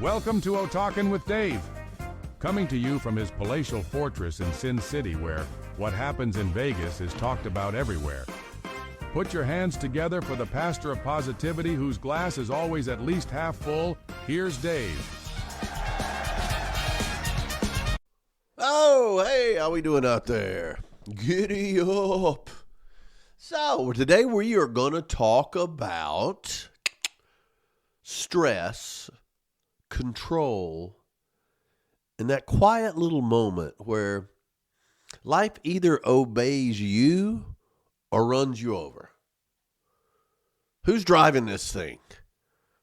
Welcome to O-Talkin' with Dave. Coming to you from his palatial fortress in Sin City, where what happens in Vegas is talked about everywhere. Put your hands together for the pastor of positivity whose glass is always at least half full. Here's Dave. Oh, hey, how we doing out there? Giddy up. So, today we are going to talk about stress, control, and that quiet little moment where life either obeys you or runs you over. Who's driving this thing?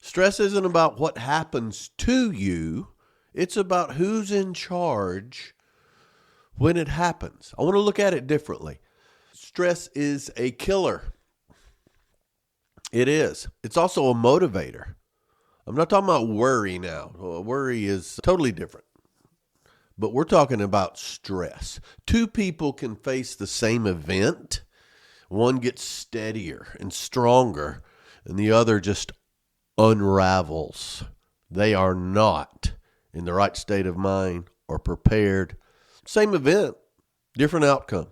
Stress isn't about what happens to you. It's about who's in charge when it happens. I want to look at it differently. Stress is a killer. It is. It's also a motivator. I'm not talking about worry now. Worry is totally different. But we're talking about stress. Two people can face the same event. One gets steadier and stronger, and the other just unravels. They are not in the right state of mind or prepared. Same event, different outcome.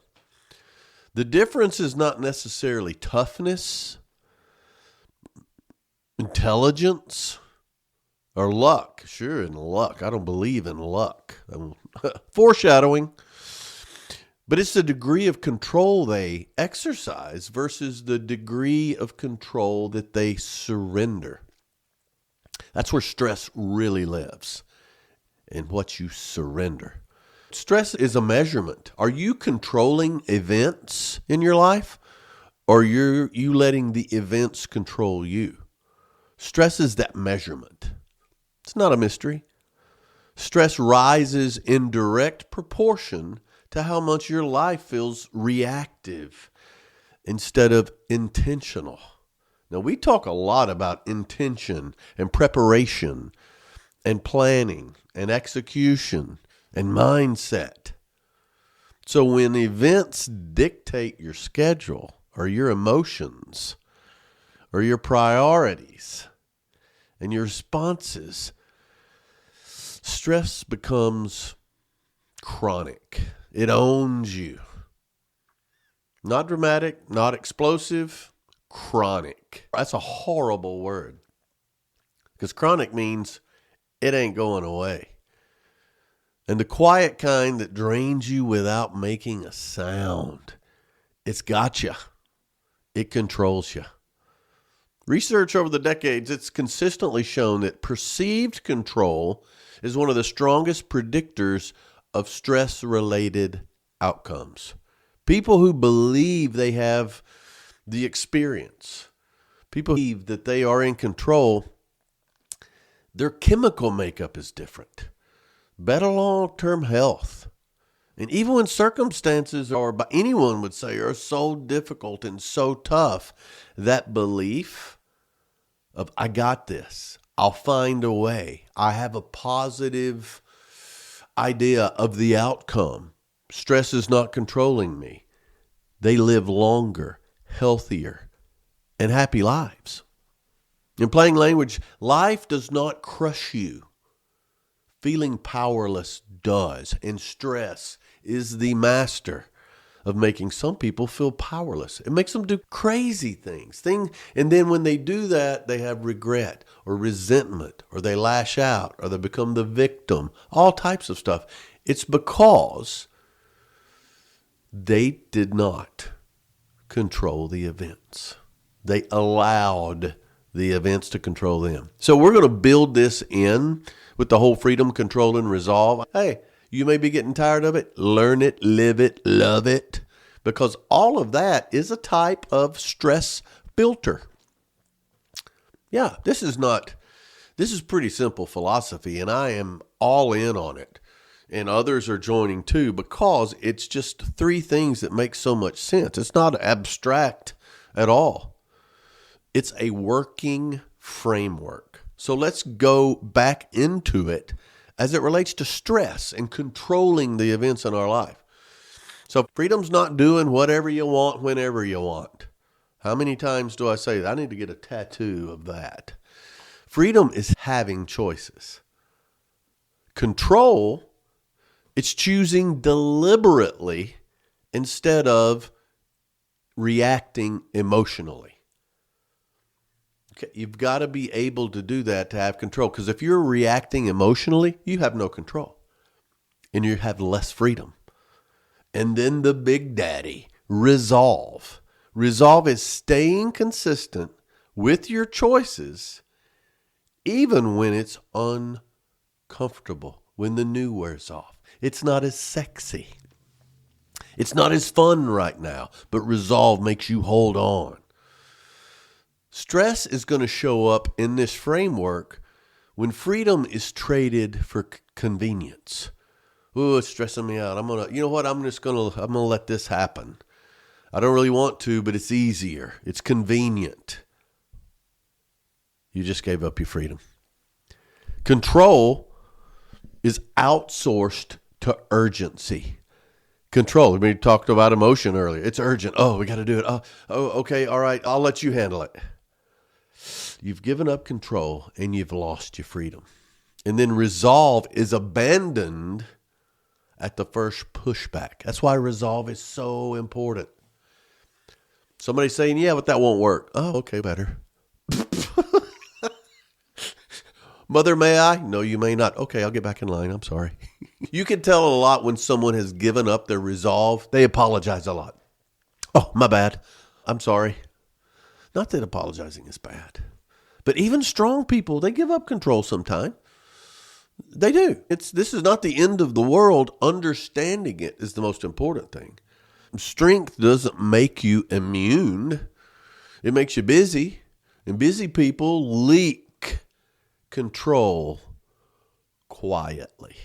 The difference is not necessarily toughness, intelligence, or luck. Sure, in luck. I don't believe in luck. Foreshadowing. But it's the degree of control they exercise versus the degree of control that they surrender. That's where stress really lives, in what you surrender. Stress is a measurement. Are you controlling events in your life, or are you letting the events control you? Stress is that measurement. It's not a mystery. Stress rises in direct proportion to how much your life feels reactive instead of intentional. Now, we talk a lot about intention and preparation and planning and execution and mindset. So when events dictate your schedule or your emotions or your priorities and your responses, stress becomes chronic. It owns you. Not dramatic, not explosive, chronic. That's a horrible word, because chronic means it ain't going away. And the quiet kind that drains you without making a sound. It's got you. It controls you. Research over the decades, it's consistently shown that perceived control is one of the strongest predictors of stress-related outcomes. People who believe they have the experience, people who believe that they are in control, their chemical makeup is different. Better long-term health. And even when circumstances are, by anyone would say, are so difficult and so tough, that belief of, I got this, I'll find a way, I have a positive idea of the outcome. Stress is not controlling me. They live longer, healthier, and happy lives. In plain language, life does not crush you. Feeling powerless does, and stress is the master of making some people feel powerless. It makes them do crazy things. And then when they do that, they have regret or resentment, or they lash out, or they become the victim, all types of stuff. It's because they did not control the events. They allowed the events to control them. So we're going to build this in with the whole freedom, control, and resolve. Hey, you may be getting tired of it. Learn it, live it, love it. Because all of that is a type of stress filter. Yeah, this is pretty simple philosophy, and I am all in on it. And others are joining too, because it's just three things that make so much sense. It's not abstract at all. It's a working framework. So let's go back into it as it relates to stress and controlling the events in our life. So freedom's not doing whatever you want whenever you want. How many times do I say that? I need to get a tattoo of that. Freedom is having choices. Control, it's choosing deliberately instead of reacting emotionally. Okay, you've got to be able to do that to have control. Because if you're reacting emotionally, you have no control. And you have less freedom. And then the big daddy, resolve. Resolve is staying consistent with your choices, even when it's uncomfortable, when the new wears off. It's not as sexy. It's not as fun right now, but resolve makes you hold on. Stress is going to show up in this framework when freedom is traded for convenience. Ooh, it's stressing me out. I'm going to let this happen. I don't really want to, but it's easier. It's convenient. You just gave up your freedom. Control is outsourced to urgency. Control. We talked about emotion earlier. It's urgent. Oh, we got to do it. Oh, okay. All right. I'll let you handle it. You've given up control and you've lost your freedom. And then resolve is abandoned at the first pushback. That's why resolve is so important. Somebody's saying, yeah, but that won't work. Oh, okay, better. Mother, may I? No, you may not. Okay, I'll get back in line. I'm sorry. You can tell a lot when someone has given up their resolve. They apologize a lot. Oh, my bad. I'm sorry. Not that apologizing is bad. But even strong people, they give up control sometime. They do. This is not the end of the world. Understanding it is the most important thing. Strength doesn't make you immune. It makes you busy. And busy people leak control quietly.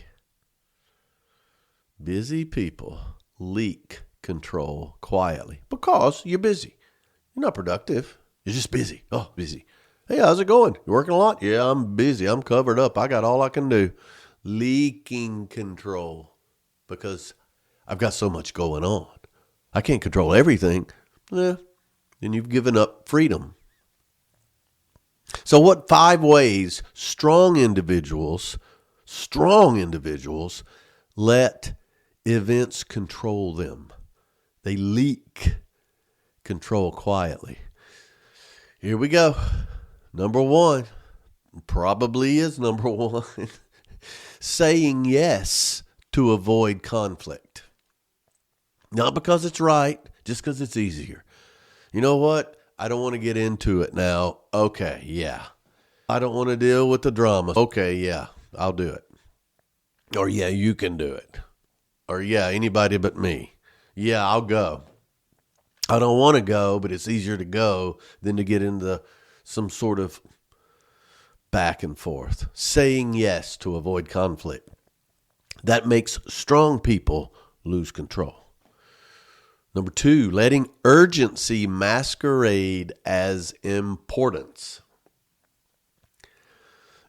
Busy people leak control quietly because you're busy. You're not productive. You're just busy. Oh, busy. Hey, how's it going? You working a lot? Yeah, I'm busy. I'm covered up. I got all I can do. Leaking control because I've got so much going on. I can't control everything. Then you've given up freedom. So what 5 ways strong individuals let events control them? They leak control quietly. Here we go. Number 1, probably is number 1, saying yes to avoid conflict. Not because it's right, just because it's easier. You know what? I don't want to get into it now. Okay, yeah. I don't want to deal with the drama. Okay, yeah, I'll do it. Or yeah, you can do it. Or yeah, anybody but me. Yeah, I'll go. I don't want to go, but it's easier to go than to get into some sort of back and forth. Saying yes to avoid conflict. That makes strong people lose control. Number 2, letting urgency masquerade as importance.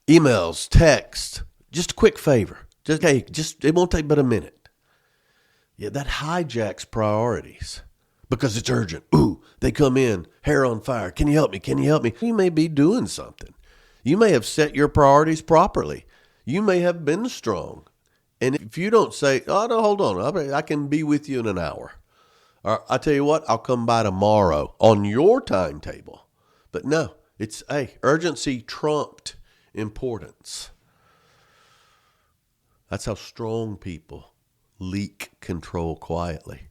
Emails, text, just a quick favor. It won't take but a minute. Yeah, that hijacks priorities because it's urgent. Ooh, they come in, hair on fire. Can you help me? Can you help me? You may be doing something. You may have set your priorities properly. You may have been strong. And if you don't say, oh, no, hold on, I can be with you in an hour. Or I tell you what, I'll come by tomorrow on your timetable. But no, it's, urgency trumped importance. That's how strong people leak control quietly.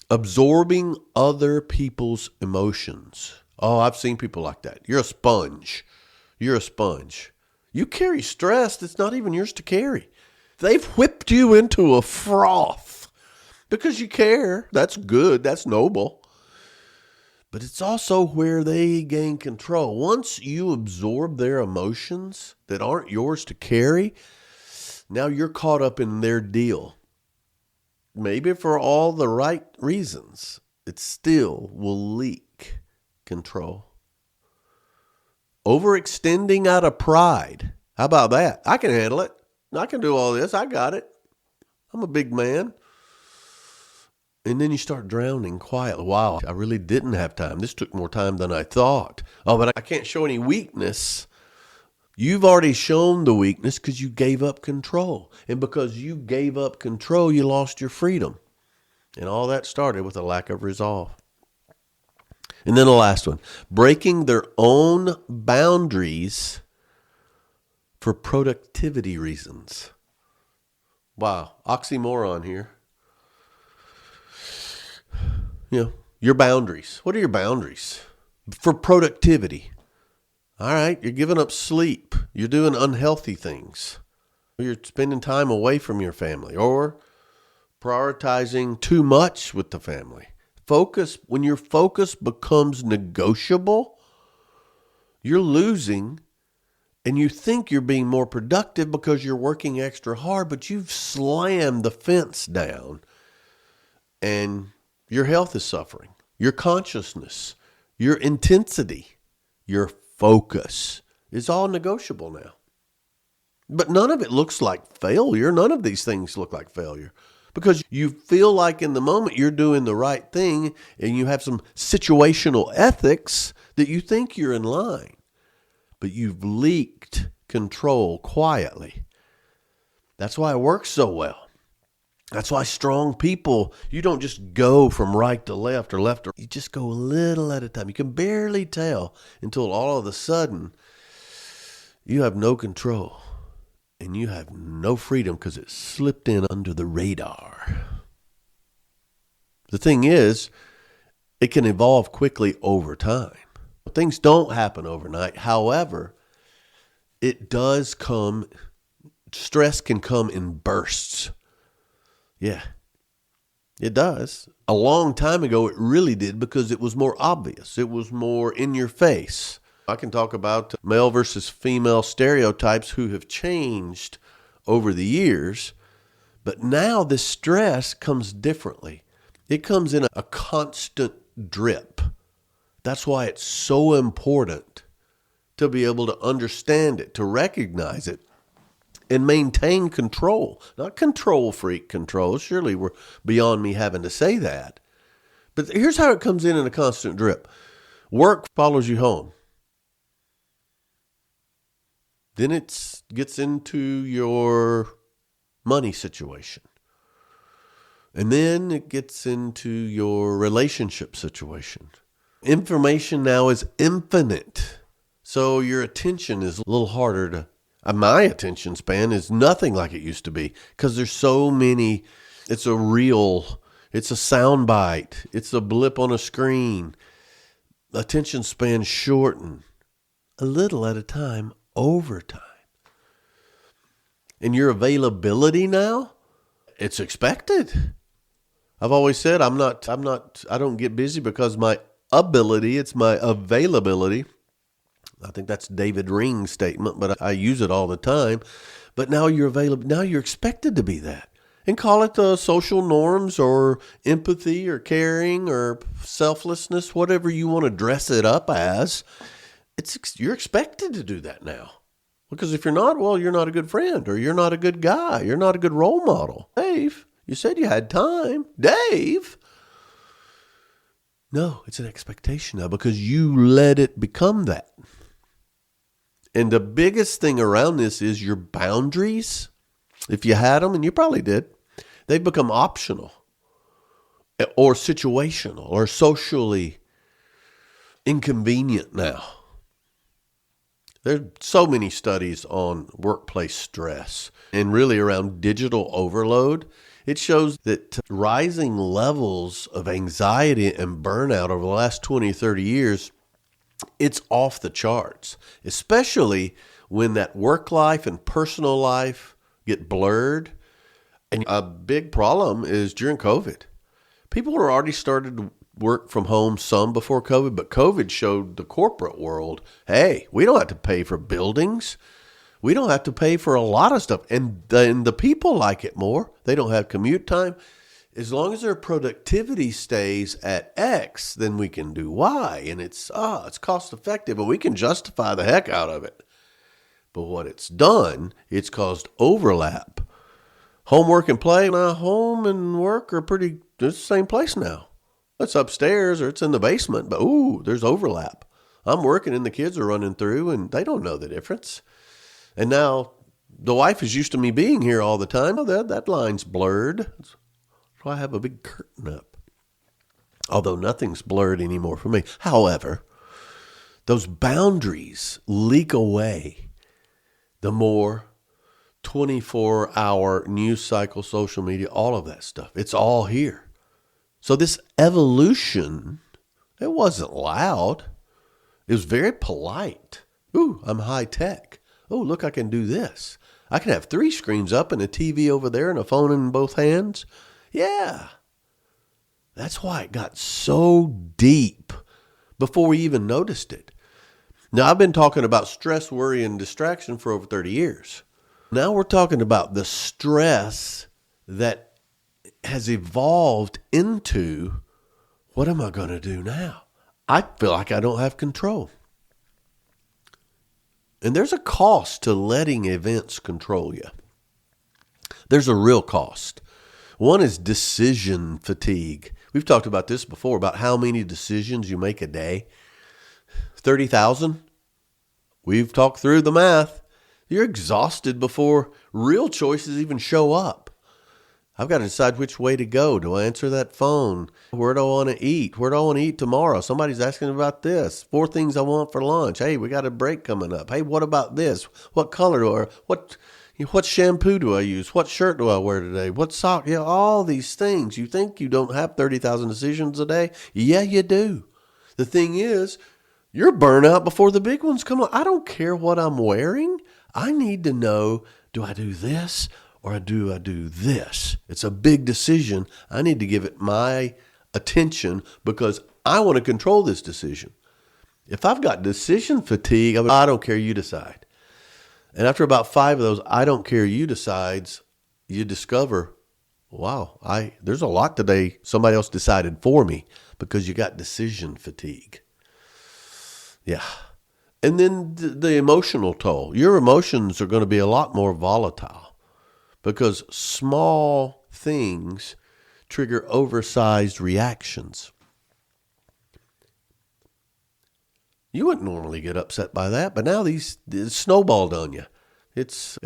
Absorbing other people's emotions. Oh, I've seen people like that. You're a sponge. You're a sponge. You carry stress that's not even yours to carry. They've whipped you into a froth. Because you care. That's good. That's noble. But it's also where they gain control. Once you absorb their emotions that aren't yours to carry, now you're caught up in their deal. Maybe for all the right reasons, it still will leak control. Overextending out of pride. How about that? I can handle it. I can do all this. I got it. I'm a big man. And then you start drowning quietly. Wow, I really didn't have time. This took more time than I thought. Oh, but I can't show any weakness. You've already shown the weakness because you gave up control. And because you gave up control, you lost your freedom. And all that started with a lack of resolve. And then the last one, breaking their own boundaries for productivity reasons. Wow, oxymoron here. Your boundaries. What are your boundaries? For productivity. All right, you're giving up sleep. You're doing unhealthy things. You're spending time away from your family or prioritizing too much with the family. When your focus becomes negotiable, you're losing, and you think you're being more productive because you're working extra hard, but you've slammed the fence down, and your health is suffering. Your consciousness, your intensity, your focus is all negotiable now. But none of it looks like failure. None of these things look like failure. Because you feel like in the moment you're doing the right thing and you have some situational ethics that you think you're in line. But you've leaked control quietly. That's why it works so well. That's why strong people, you don't just go from right to left or left, you just go a little at a time. You can barely tell until all of a sudden you have no control. And you have no freedom because it slipped in under the radar. The thing is, it can evolve quickly over time. Things don't happen overnight. However, stress can come in bursts. Yeah, it does. A long time ago, it really did because it was more obvious. It was more in your face. I can talk about male versus female stereotypes who have changed over the years, but now this stress comes differently. It comes in a constant drip. That's why it's so important to be able to understand it, to recognize it, and maintain control. Not control freak control. Surely we're beyond me having to say that. But here's how it comes in a constant drip. Work follows you home. Then it gets into your money situation. And then it gets into your relationship situation. Information now is infinite. So your attention is a little harder to... My attention span is nothing like it used to be because there's so many. It's a reel. It's a soundbite. It's a blip on a screen. Attention span shortened a little at a time over time. And your availability now, it's expected. I've always said I don't get busy because my ability, it's my availability. I think that's David Ring's statement, but I use it all the time. But now you're available. Now you're expected to be that. And call it the social norms or empathy or caring or selflessness, whatever you want to dress it up as. You're expected to do that now. Because if you're not, well, you're not a good friend or you're not a good guy. You're not a good role model. Dave, you said you had time. Dave. No, it's an expectation now because you let it become that. And the biggest thing around this is your boundaries. If you had them, and you probably did, they've become optional or situational or socially inconvenient now. There's so many studies on workplace stress and really around digital overload. It shows that rising levels of anxiety and burnout over the last 20, 30 years, it's off the charts, especially when that work life and personal life get blurred. And a big problem is during COVID. People were already started to work from home some before COVID, but COVID showed the corporate world, hey, we don't have to pay for buildings. We don't have to pay for a lot of stuff. And the people like it more. They don't have commute time. As long as their productivity stays at X, then we can do Y. And it's cost effective, and we can justify the heck out of it. But what it's done, it's caused overlap. Homework and play, now home and work are it's the same place now. It's upstairs or it's in the basement, but there's overlap. I'm working and the kids are running through and they don't know the difference. And now the wife is used to me being here all the time. Oh, that line's blurred. So I have a big curtain up. Although nothing's blurred anymore for me. However, those boundaries leak away the more 24-hour news cycle, social media, all of that stuff. It's all here. So this evolution, it wasn't loud. It was very polite. Ooh, I'm high tech. Oh, look, I can do this. I can have 3 screens up and a TV over there and a phone in both hands. Yeah. That's why it got so deep before we even noticed it. Now, I've been talking about stress, worry, and distraction for over 30 years. Now we're talking about the stress that has evolved into, what am I going to do now? I feel like I don't have control. And there's a cost to letting events control you. There's a real cost. One is decision fatigue. We've talked about this before, about how many decisions you make a day. 30,000. We've talked through the math. You're exhausted before real choices even show up. I've got to decide which way to go. Do I answer that phone? Where do I want to eat? Where do I want to eat tomorrow? Somebody's asking about this. 4 things I want for lunch. Hey, we got a break coming up. Hey, what about this? What color do I, what shampoo do I use? What shirt do I wear today? What sock? Yeah, all these things. You think you don't have 30,000 decisions a day? Yeah, you do. The thing is, you're burnt out before the big ones come on. I don't care what I'm wearing. I need to know, do I do this or do I do this? It's a big decision. I need to give it my attention because I want to control this decision. If I've got decision fatigue, I don't care, you decide. And after about 5 of those, I don't care, you decides, you discover, wow, there's a lot today somebody else decided for me because you got decision fatigue. Yeah. And then the emotional toll. Your emotions are going to be a lot more volatile because small things trigger oversized reactions. You wouldn't normally get upset by that, but now it's snowballed on you. It's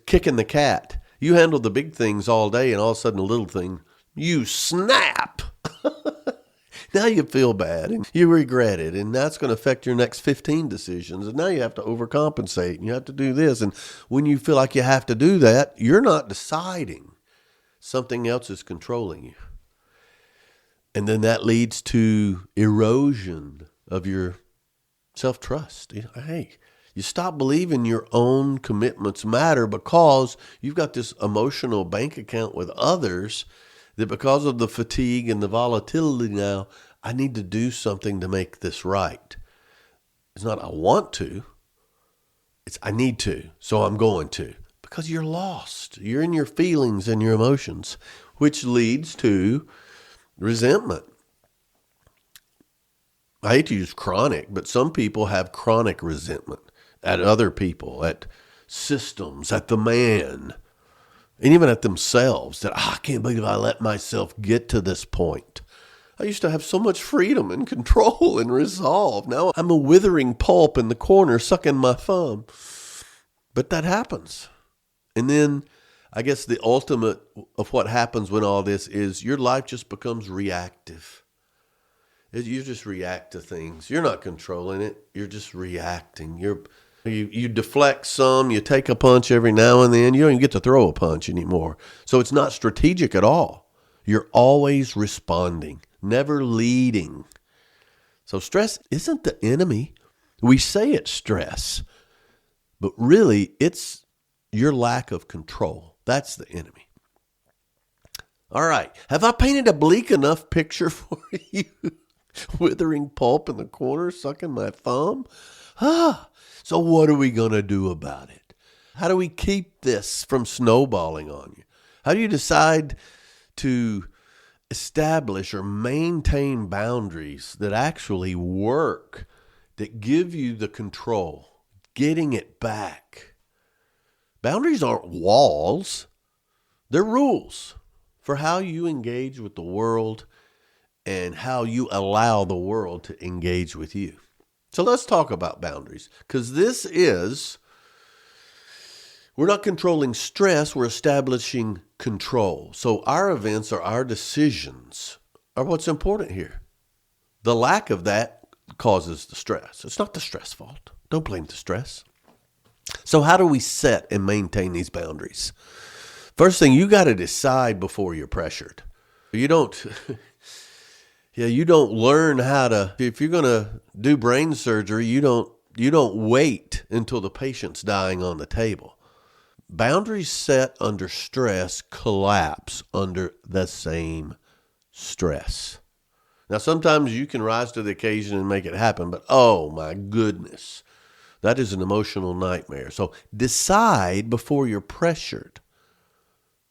kicking the cat. You handle the big things all day, and all of a sudden a little thing, you snap. Now you feel bad, and you regret it, and that's going to affect your next 15 decisions. And now you have to overcompensate, and you have to do this. And when you feel like you have to do that, you're not deciding. Something else is controlling you. And then that leads to erosion of your self-trust. Hey, you stop believing your own commitments matter because you've got this emotional bank account with others that because of the fatigue and the volatility now, I need to do something to make this right. It's not I want to. It's I need to, so I'm going to. Because you're lost. You're in your feelings and your emotions, which leads to resentment. I hate to use chronic, but some people have chronic resentment at other people, at systems, at the man, and even at themselves, that I can't believe I let myself get to this point. I used to have so much freedom and control and resolve. Now I'm a withering pulp in the corner sucking my thumb. But that happens. And then I guess the ultimate of what happens when all this is your life just becomes reactive. You just react to things. You're not controlling it. You're just reacting. You deflect some. You take a punch every now and then. You don't even get to throw a punch anymore. So it's not strategic at all. You're always responding, never leading. So stress isn't the enemy. We say it's stress, but really it's your lack of control. That's the enemy. All right. Have I painted a bleak enough picture for you? Withering pulp in the corner, sucking my thumb. So what are we going to do about it? How do we keep this from snowballing on you? How do you decide to establish or maintain boundaries that actually work, that give you the control, getting it back? Boundaries aren't walls. They're rules for how you engage with the world and how you allow the world to engage with you. So let's talk about boundaries, because this is We're not controlling stress, we're establishing control. So our events or our decisions are what's important here. The lack of that causes the stress. It's not the stress fault. Don't blame the stress. So how do we set and maintain these boundaries? First thing, you got to decide before you're pressured. You don't learn how to, if you're going to do brain surgery, you don't wait until the patient's dying on the table. Boundaries set under stress collapse under the same stress. Now, sometimes you can rise to the occasion and make it happen, but oh my goodness, that is an emotional nightmare. So decide before you're pressured.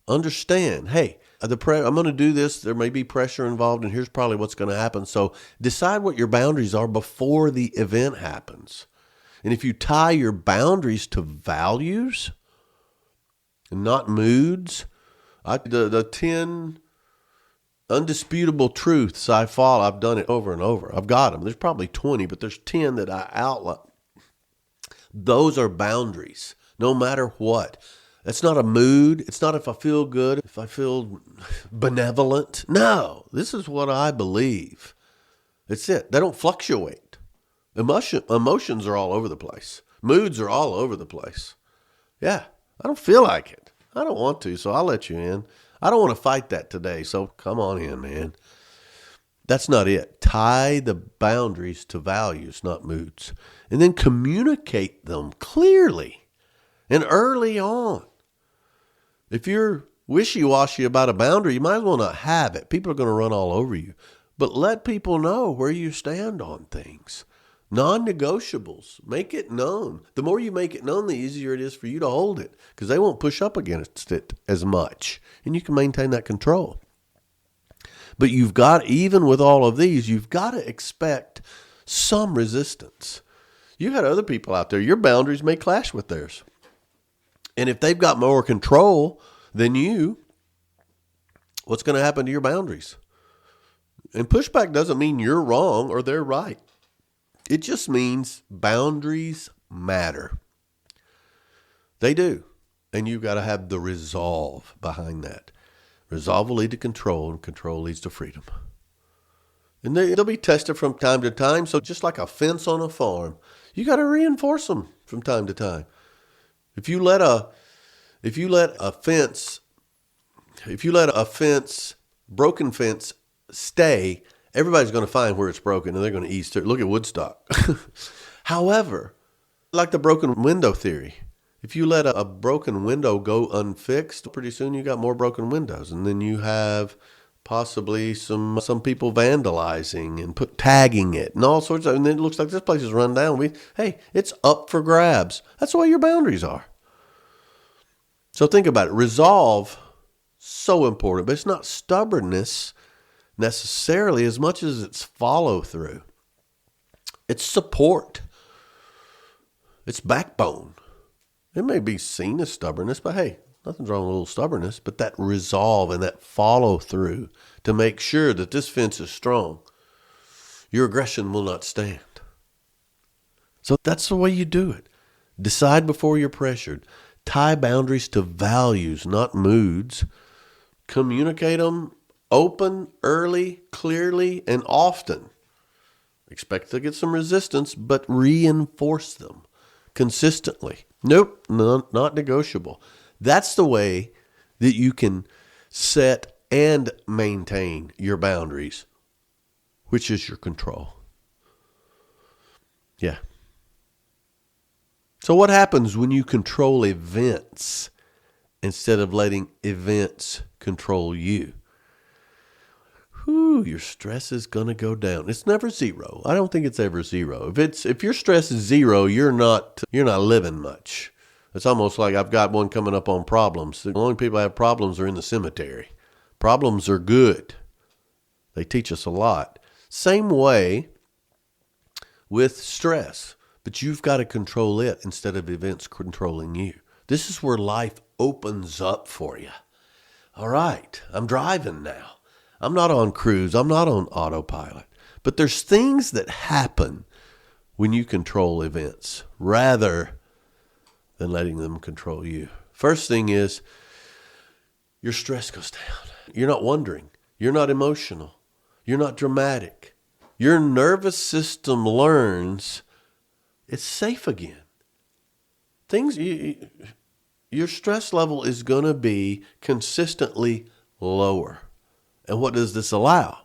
Understand, hey, I'm going to do this. There may be pressure involved, and here's probably what's going to happen. So decide what your boundaries are before the event happens. And if you tie your boundaries to values and not moods, the 10 undisputable truths I follow, I've done it over and over. I've got them. There's probably 20, but there's 10 that I outline. Those are boundaries, no matter what. It's not a mood. It's not if I feel good, if I feel benevolent. No, this is what I believe. It's it. They don't fluctuate. Emotions are all over the place. Moods are all over the place. Yeah, I don't feel like it. I don't want to, so I'll let you in. I don't want to fight that today, so come on in, man. That's not it. Tie the boundaries to values, not moods. And then communicate them clearly and early on. If you're wishy-washy about a boundary, you might as well not have it. People are going to run all over you. But let people know where you stand on things. Non-negotiables. Make it known. The more you make it known, the easier it is for you to hold it, because they won't push up against it as much. And you can maintain that control. But you've got, even with all of these, you've got to expect some resistance. You got other people out there. Your boundaries may clash with theirs. And if they've got more control than you, what's going to happen to your boundaries? And pushback doesn't mean you're wrong or they're right. It just means boundaries matter. They do. And you've got to have the resolve behind that. Resolve will lead to control, and control leads to freedom. And they'll be tested from time to time. So just like a fence on a farm, you got to reinforce them from time to time. If you let a broken fence stay, everybody's going to find where it's broken and they're going to ease through. Look at Woodstock. However, like the broken window theory, if you let a broken window go unfixed, pretty soon you got more broken windows, and then you have possibly some people vandalizing and tagging it and all sorts of, and then it looks like this place is run down. Hey, it's up for grabs. That's the way your boundaries are. So think about it. Resolve, so important, but it's not stubbornness necessarily as much as it's follow through. It's support. It's backbone. It may be seen as stubbornness, but hey, nothing's wrong with a little stubbornness, but that resolve and that follow through to make sure that this fence is strong. Your aggression will not stand. So that's the way you do it. Decide before you're pressured. Tie boundaries to values, not moods. Communicate them open, early, clearly, and often. Expect to get some resistance, but reinforce them consistently. Nope, not negotiable. That's the way that you can set and maintain your boundaries, which is your control. Yeah. So what happens when you control events instead of letting events control you? Your stress is going to go down. It's never zero. I don't think it's ever zero. If your stress is zero, you're not living much. It's almost like I've got one coming up on problems. The only people that have problems are in the cemetery. Problems are good. They teach us a lot. Same way with stress, but you've got to control it instead of events controlling you. This is where life opens up for you. All right, I'm driving now. I'm not on cruise. I'm not on autopilot. But there's things that happen when you control events rather than letting them control you. First thing is your stress goes down. You're not wondering. You're not emotional. You're not dramatic. Your nervous system learns it's safe again. Your stress level is going to be consistently lower. And what does this allow?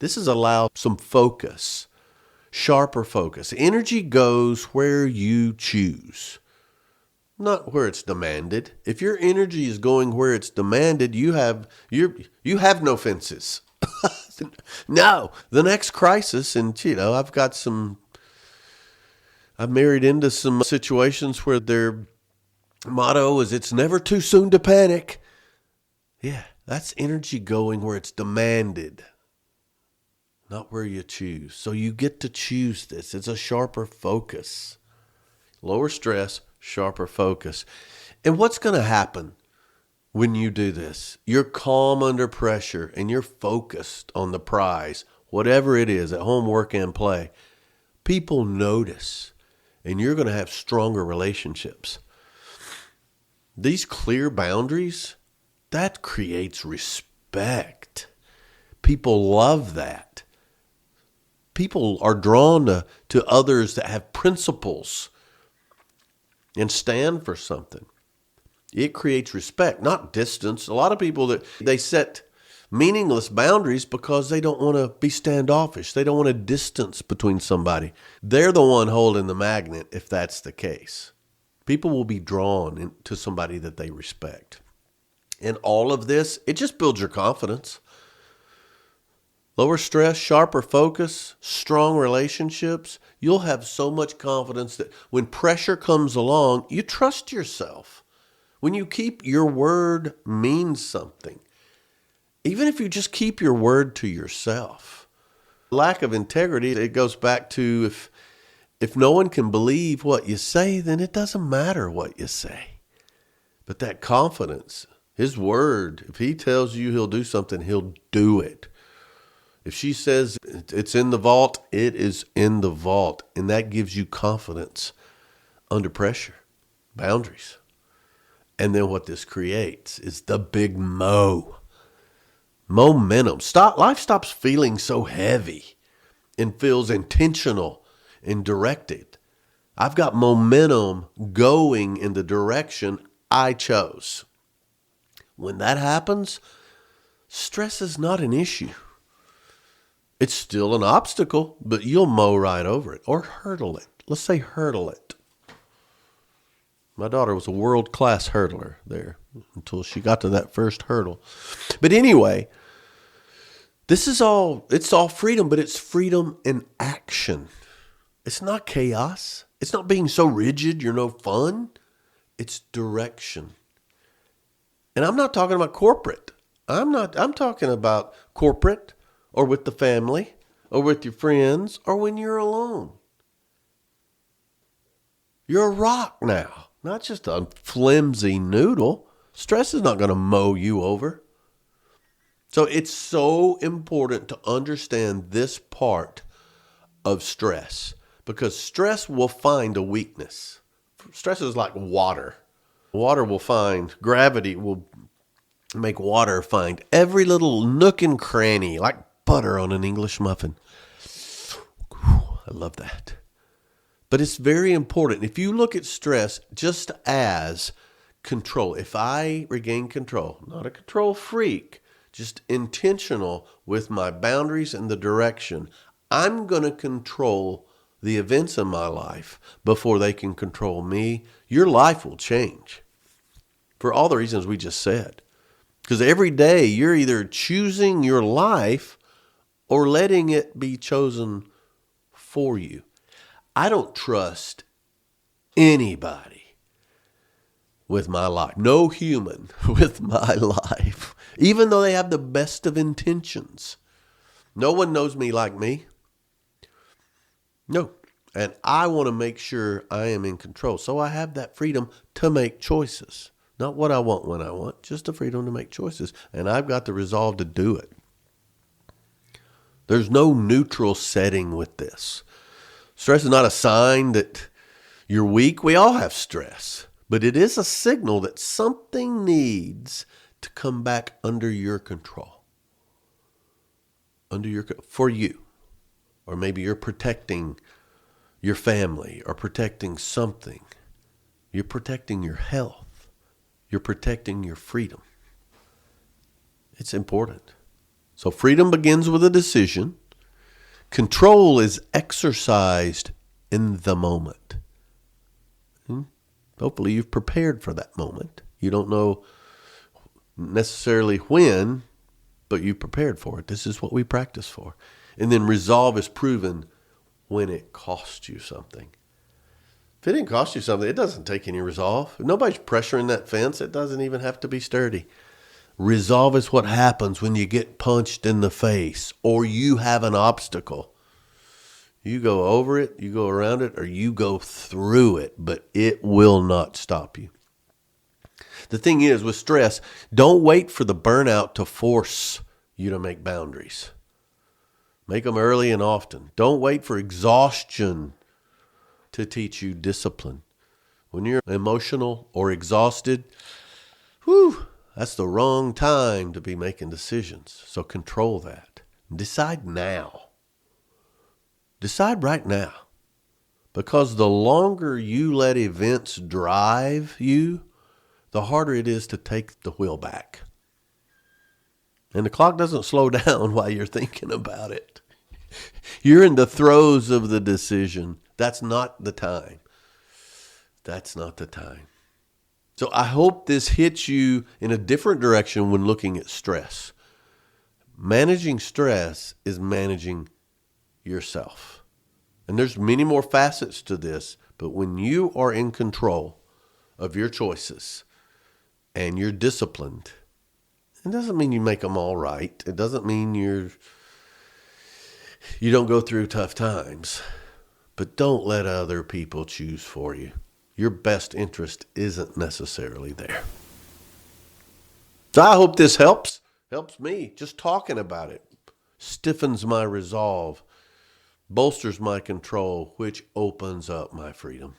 This is allow some focus, sharper focus. Energy goes where you choose, not where it's demanded. If your energy is going where it's demanded, you have no fences. No, the next crisis, and I've married into some situations where their motto is it's never too soon to panic. Yeah, that's energy going where it's demanded, not where you choose. So you get to choose this. It's a sharper focus. Lower stress, sharper focus. And what's going to happen when you do this? You're calm under pressure and you're focused on the prize, whatever it is, at home, work, and play. People notice, and you're going to have stronger relationships. These clear boundaries, that creates respect. People love that. People are drawn to others that have principles and stand for something. It creates respect, not distance. A lot of people they set meaningless boundaries because they don't want to be standoffish. They don't want a distance between somebody. They're the one holding the magnet if that's the case. People will be drawn to somebody that they respect. And all of this, it just builds your confidence. Lower stress, sharper focus, strong relationships. You'll have so much confidence that when pressure comes along, you trust yourself. When you keep your word means something. Even if you just keep your word to yourself. Lack of integrity, it goes back to if no one can believe what you say, then it doesn't matter what you say. But that confidence, his word, if he tells you he'll do something, he'll do it. If she says it's in the vault, it is in the vault. And that gives you confidence under pressure, boundaries. And then what this creates is the big momentum. Life stops feeling so heavy and feels intentional and directed. I've got momentum going in the direction I chose. When that happens, stress is not an issue. It's still an obstacle, but you'll mow right over it or hurdle it. Let's say hurdle it. My daughter was a world-class hurdler there until she got to that first hurdle. But anyway, it's all freedom, but it's freedom in action. It's not chaos. It's not being so rigid you're no fun. It's direction. And I'm not talking about corporate. I'm talking about corporate or with the family or with your friends or when you're alone. You're a rock now, not just a flimsy noodle. Stress is not going to mow you over. So it's so important to understand this part of stress because stress will find a weakness. Stress is like water. Gravity will make water find every little nook and cranny, like butter on an English muffin. I love that. But it's very important. If you look at stress just as control, if I regain control, not a control freak, just intentional with my boundaries and the direction, I'm going to control the events in my life before they can control me. Your life will change for all the reasons we just said. Because every day you're either choosing your life or letting it be chosen for you. I don't trust anybody with my life. No human with my life. Even though they have the best of intentions. No one knows me like me. No. And I want to make sure I am in control. So I have that freedom to make choices. Not what I want when I want. Just the freedom to make choices. And I've got the resolve to do it. There's no neutral setting with this. Stress is not a sign that you're weak. We all have stress. But it is a signal that something needs to come back under your control. For you. Or maybe you're protecting your family or protecting something. You're protecting your health. You're protecting your freedom. It's important. So freedom begins with a decision. Control is exercised in the moment. Hopefully you've prepared for that moment. You don't know necessarily when, but you prepared for it. This is what we practice for. And then resolve is proven when it costs you something. If it didn't cost you something, it doesn't take any resolve. If nobody's pressuring that fence, it doesn't even have to be sturdy. Resolve is what happens when you get punched in the face or you have an obstacle. You go over it, you go around it, or you go through it, but it will not stop you. The thing is, with stress, don't wait for the burnout to force you to make boundaries. Make them early and often. Don't wait for exhaustion to teach you discipline. When you're emotional or exhausted, that's the wrong time to be making decisions. So control that. Decide now. Decide right now. Because the longer you let events drive you, the harder it is to take the wheel back. And the clock doesn't slow down while you're thinking about it. You're in the throes of the decision. That's not the time. That's not the time. So I hope this hits you in a different direction when looking at stress. Managing stress is managing yourself. And there's many more facets to this, but when you are in control of your choices and you're disciplined, it doesn't mean you make them all right. It doesn't mean you don't go through tough times, but don't let other people choose for you. Your best interest isn't necessarily there. So I hope this helps me. Just talking about it stiffens my resolve, bolsters my control, which opens up my freedom.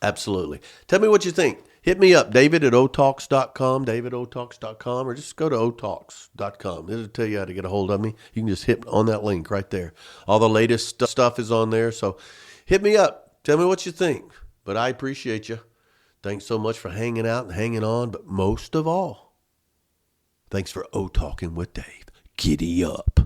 Absolutely. Tell me what you think. Hit me up, david@otalks.com, davidotalks.com, or just go to otalks.com. It'll tell you how to get a hold of me. You can just hit on that link right there. All the latest stuff is on there, so hit me up. Tell me what you think. But I appreciate you. Thanks so much for hanging out and hanging on, but most of all, thanks for O-Talking with Dave. Giddy up.